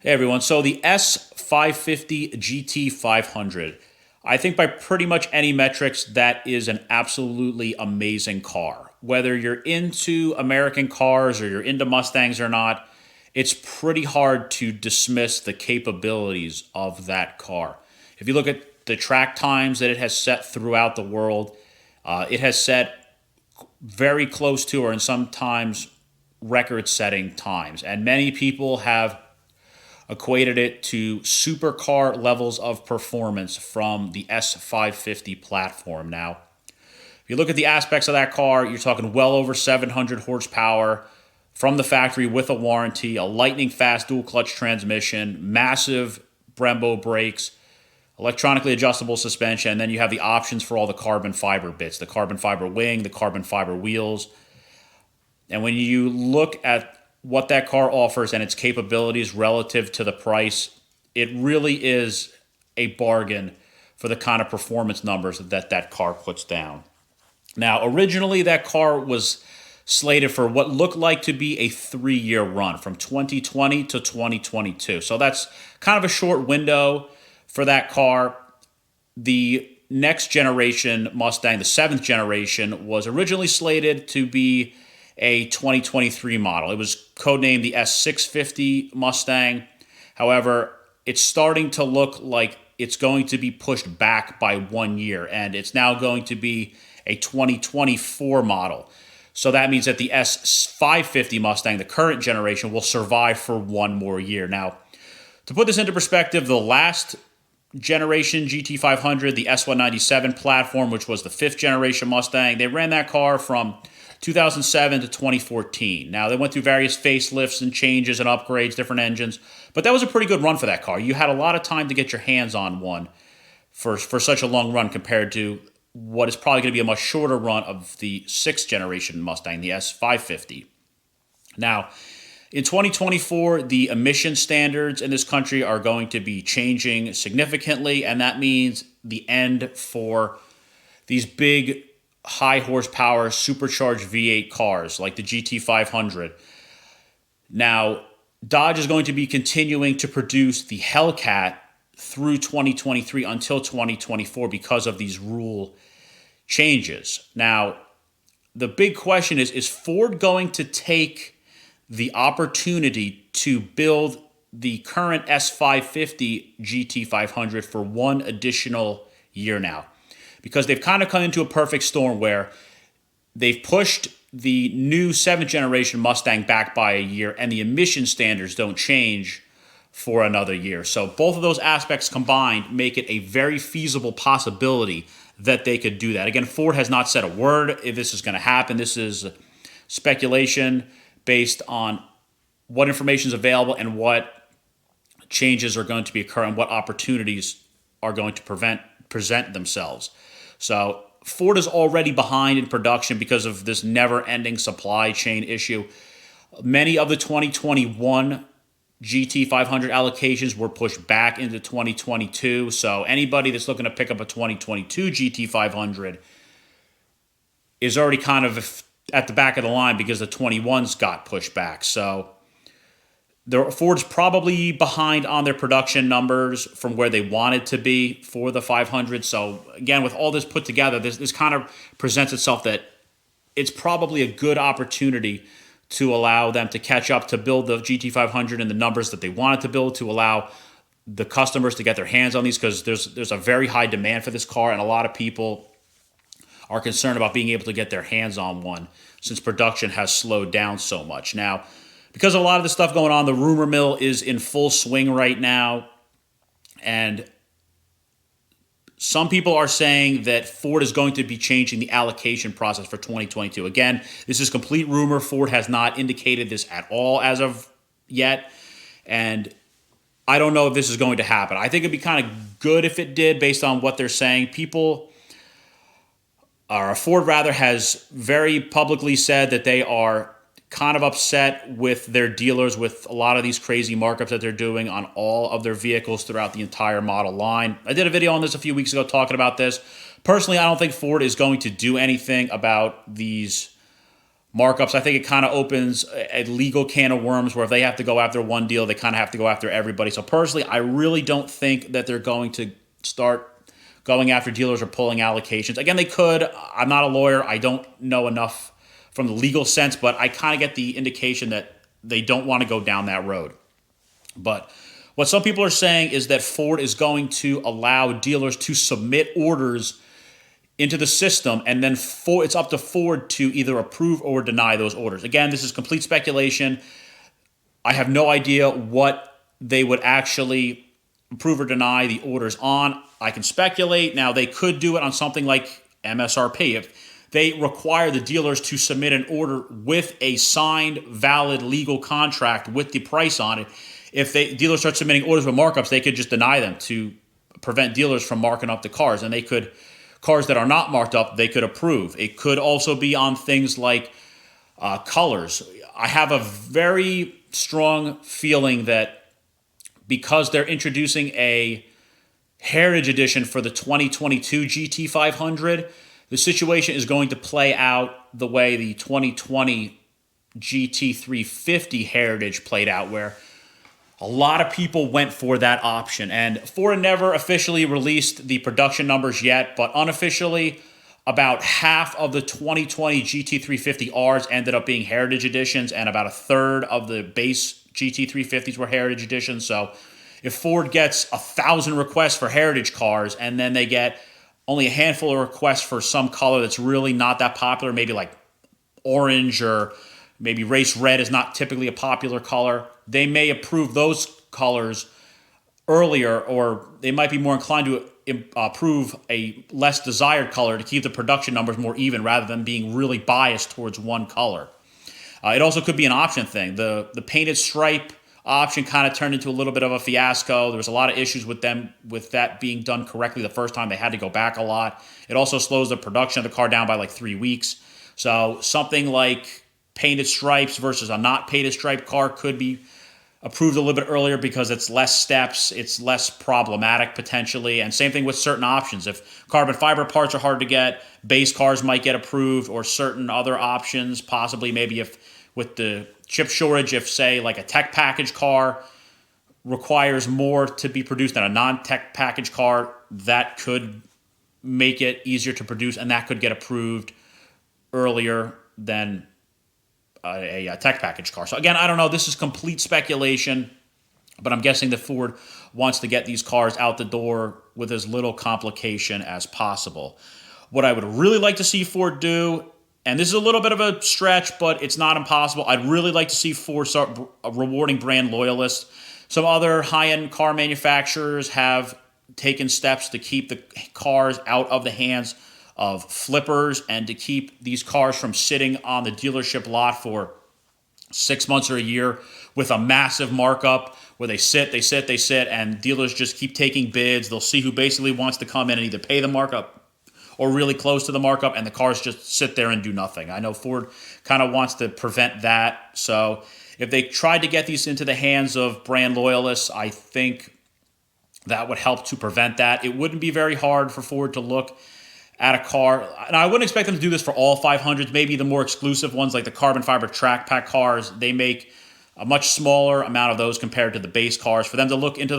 Hey everyone, so the S550 GT500. I think by pretty much any metrics, that is an absolutely amazing car. Whether you're into American cars or you're into Mustangs or not, it's pretty hard to dismiss the capabilities of that car. If you look at the track times that it has set throughout the world, it has set very close to or in sometimes record setting times. And many people have equated it to supercar levels of performance from the S550 platform. Now, if you look at the aspects of that car, you're talking well over 700 horsepower from the factory with a warranty, a lightning fast dual clutch transmission, massive Brembo brakes, electronically adjustable suspension, and then you have the options for all the carbon fiber bits, the carbon fiber wing, the carbon fiber wheels. And when you look at what that car offers and its capabilities relative to the price, it really is a bargain for the kind of performance numbers that that car puts down. Now, originally, that car was slated for what looked like to be a 3-year run from 2020 to 2022. So that's kind of a short window for that car. The next generation Mustang, the seventh generation, was originally slated to be a 2023 model. It was codenamed the S650 Mustang. However, it's starting to look like it's going to be pushed back by 1 year, and it's now going to be a 2024 model. So that means that the S550 Mustang, the current generation, will survive for 1 more year. Now, to put this into perspective, the last generation GT500, the S197 platform, which was the fifth generation Mustang, they ran that car from 2007 to 2014. Now, they went through various facelifts and changes and upgrades, different engines, but that was a pretty good run for that car. You had a lot of time to get your hands on one for such a long run compared to what is probably going to be a much shorter run of the sixth generation Mustang, the S550. Now, in 2024, the emission standards in this country are going to be changing significantly, and that means the end for these big high horsepower supercharged V8 cars like the GT500. Now, Dodge is going to be continuing to produce the Hellcat through 2023 until 2024 because of these rule changes. Now, the big question is Ford going to take the opportunity to build the current S550 GT500 for one additional year now? Because they've kind of come into a perfect storm where they've pushed the new seventh generation Mustang back by a year and the emission standards don't change for another year. So both of those aspects combined make it a very feasible possibility that they could do that. Again, Ford has not said a word if this is going to happen. This is speculation based on what information is available and what changes are going to be occurring, what opportunities are going to present themselves. So Ford is already behind in production because of this never-ending supply chain issue. Many of the 2021 GT500 allocations were pushed back into 2022. So anybody that's looking to pick up a 2022 GT500 is already kind of at the back of the line because the 21s got pushed back. So Ford's probably behind on their production numbers from where they wanted to be for the 500. So again, with all this put together, this kind of presents itself that it's probably a good opportunity to allow them to catch up to build the GT500 in the numbers that they wanted to build, to allow the customers to get their hands on these, because there's a very high demand for this car, and a lot of people are concerned about being able to get their hands on one since production has slowed down so much. Now, because of a lot of the stuff going on, the rumor mill is in full swing right now, and some people are saying that Ford is going to be changing the allocation process for 2022. Again, this is complete rumor. Ford has not indicated this at all as of yet, and I don't know if this is going to happen. I think it'd be kind of good if it did based on what they're saying. Ford rather has very publicly said that they are kind of upset with their dealers with a lot of these crazy markups that they're doing on all of their vehicles throughout the entire model line. I did a video on this a few weeks ago talking about this. Personally, I don't think Ford is going to do anything about these markups. I think it kind of opens a legal can of worms where if they have to go after one deal, they kind of have to go after everybody. So personally, I really don't think that they're going to start going after dealers or pulling allocations. Again, they could. I'm not a lawyer. I don't know enough from the legal sense, but I kind of get the indication that they don't want to go down that road. But what some people are saying is that Ford is going to allow dealers to submit orders into the system, and then it's up to Ford to either approve or deny those orders. Again, this is complete speculation. I have no idea what they would actually approve or deny the orders on. I can speculate. Now, they could do it on something like MSRP. If they require the dealers to submit an order with a signed, valid legal contract with the price on it, if dealers start submitting orders with markups, they could just deny them to prevent dealers from marking up the cars. And they could, cars that are not marked up, they could approve. It could also be on things like colors. I have a very strong feeling that because they're introducing a Heritage Edition for the 2022 GT500, the situation is going to play out the way the 2020 GT350 Heritage played out, where a lot of people went for that option. And Ford never officially released the production numbers yet, but unofficially, about half of the 2020 GT350Rs ended up being Heritage Editions, and about a third of the base GT350s were Heritage Editions. So if Ford gets 1,000 requests for Heritage cars, and then they get only a handful of requests for some color that's really not that popular, maybe like orange, or maybe race red is not typically a popular color, they may approve those colors earlier, or they might be more inclined to approve a less desired color to keep the production numbers more even rather than being really biased towards one color. It also could be an option thing. The painted stripe option kind of turned into a little bit of a fiasco. There was a lot of issues with that being done correctly the first time. They had to go back a lot. It also slows the production of the car down by like 3 weeks. So something like painted stripes versus a not painted stripe car could be approved a little bit earlier because it's less steps, it's less problematic potentially. And same thing with certain options. If carbon fiber parts are hard to get, base cars might get approved, or certain other options, possibly maybe if with the chip shortage, if say like a tech package car requires more to be produced than a non-tech package car, that could make it easier to produce, and that could get approved earlier than a tech package car. So again, I don't know. This is complete speculation, but I'm guessing that Ford wants to get these cars out the door with as little complication as possible. What I would really like to see Ford do, and this is a little bit of a stretch, but it's not impossible, I'd really like to see Ford start rewarding brand loyalists. Some other high-end car manufacturers have taken steps to keep the cars out of the hands of flippers and to keep these cars from sitting on the dealership lot for 6 months or a year with a massive markup where they sit, and dealers just keep taking bids. They'll see who basically wants to come in and either pay the markup or really close to the markup, and the cars just sit there and do nothing. I know Ford kind of wants to prevent that. So if they tried to get these into the hands of brand loyalists, I think that would help to prevent that. It wouldn't be very hard for Ford to look at a car, and I wouldn't expect them to do this for all 500s, maybe the more exclusive ones like the carbon fiber track pack cars. They make a much smaller amount of those compared to the base cars. For them to look into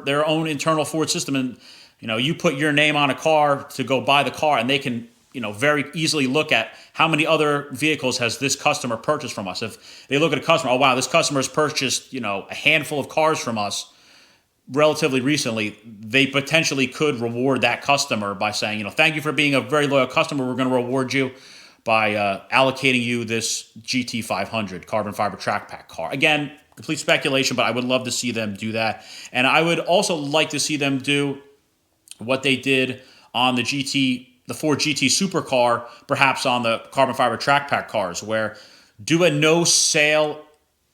their own internal Ford system, and you put your name on a car to go buy the car, and they can very easily look at how many other vehicles has this customer purchased from us. If they look at a customer, oh wow, this customer has purchased a handful of cars from us relatively recently, they potentially could reward that customer by saying, thank you for being a very loyal customer. We're going to reward you by allocating you this GT500 carbon fiber track pack car. Again, complete speculation, but I would love to see them do that. And I would also like to see them do what they did on the Ford GT supercar, perhaps on the carbon fiber track pack cars, where do a no sale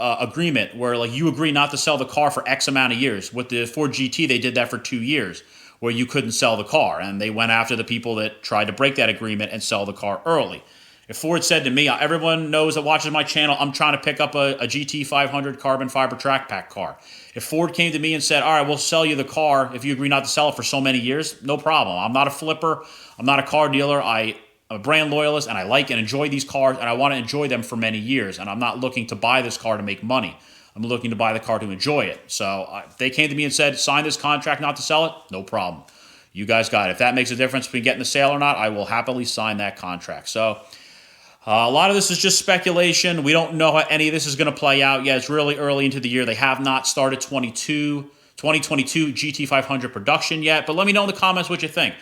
agreement where like you agree not to sell the car for X amount of years. With the Ford GT, they did that for 2 years where you couldn't sell the car, and they went after the people that tried to break that agreement and sell the car early. If Ford said to me, everyone knows that watches my channel, I'm trying to pick up a GT500 carbon fiber track pack car. If Ford came to me and said, all right, we'll sell you the car if you agree not to sell it for so many years, no problem. I'm not a flipper. I'm not a car dealer. I'm I'm a brand loyalist, and I like and enjoy these cars, and I want to enjoy them for many years. And I'm not looking to buy this car to make money. I'm looking to buy the car to enjoy it. So if they came to me and said, sign this contract not to sell it, no problem. You guys got it. If that makes a difference between getting the sale or not, I will happily sign that contract. So a lot of this is just speculation. We don't know how any of this is going to play out. Yeah, it's really early into the year. They have not started 2022 GT500 production yet. But let me know in the comments what you think.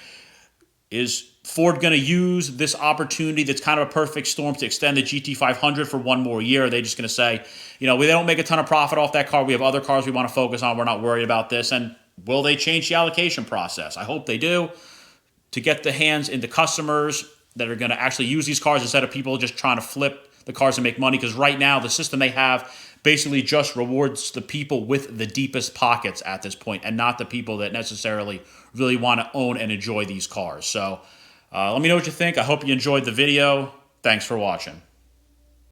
Is Ford going to use this opportunity that's kind of a perfect storm to extend the GT500 for one more year? Are they just going to say, you know, we don't make a ton of profit off that car. We have other cars we want to focus on. We're not worried about this. And will they change the allocation process? I hope they do, to get the hands into customers that are going to actually use these cars instead of people just trying to flip the cars and make money. Because right now, the system they have basically just rewards the people with the deepest pockets at this point, and not the people that necessarily really want to own and enjoy these cars. So let me know what you think. I hope you enjoyed the video. Thanks for watching.